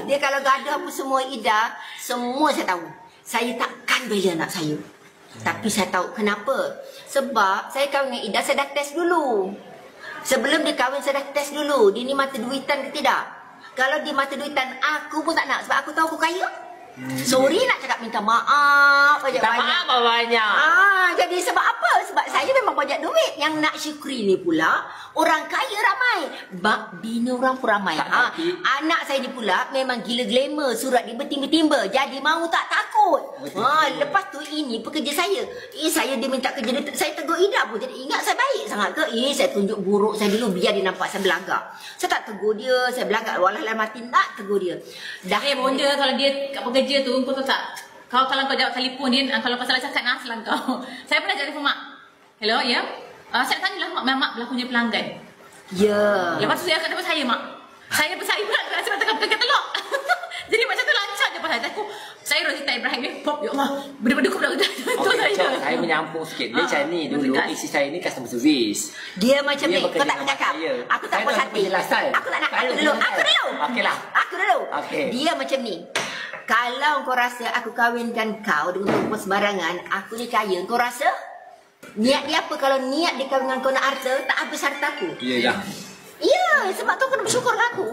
Dia kalau gaduh apa semua Ida, semua saya tahu. Saya takkan bela anak saya. Tapi saya tahu kenapa. Sebab saya kahwin dengan Ida, saya dah test dulu. Sebelum dia kahwin, saya dah test dulu. Dia ni mata duitan ke tidak? Kalau dia mata duitan, aku pun tak nak. Sebab aku tahu aku kaya. Sorry nak cakap minta maaf aja banyak. Maaf banyak. Jadi sebab apa? Sebab saya memang banyak duit. Yang nak syukri ni pula orang kaya ramai. Bina orang pun ramai. Anak saya ni pula memang gila glamour, surat dia bertimba-timba. Jadi mau tak takut. Lepas tu ini pekerja saya. Saya dia minta kerja dia, saya tegur Ida pun. Jadi ingat saya baik sangat ke? Saya tunjuk buruk saya dulu biar dia nampak saya belagak. Saya tak tegur dia, saya belagak. Walah lah mati nak tegur dia. Dah bonda kalau dia kat pekerja tu, kau tahu tak? Kalau kau jawab telefon dia, kalau kau salah cakap nak salah kau. Saya pernah cakap telefon mak. Hello, ya? Saya tanya lah mak berlakunya pelanggan. Ya. Lepas tu saya akan dapat saya mak. Saya bersaing pula dengan saya tekan telok. Jadi macam tu lancar je pasal aku. Saya Rosita Ibrahim ni pop ya Allah. Benda-benda kau dah saya menyampung sikit. Dia macam ni dulu isi saya ni customer service. Dia macam ni. Kau tak cakap. Aku tak puas hati. Aku tak nak. Aku dulu. Okeylah. Aku dulu. Okey. Dia macam ni. Kalau kau rasa aku kahwinkan kau dengan perempuan sembarangan, aku ni kaya, kau rasa? Niat dia apa? Kalau niat dia kahwin dengan kau nak harta, tak habis harta aku. Ya. Ya, sebab tu kau kena bersyukur dengan aku.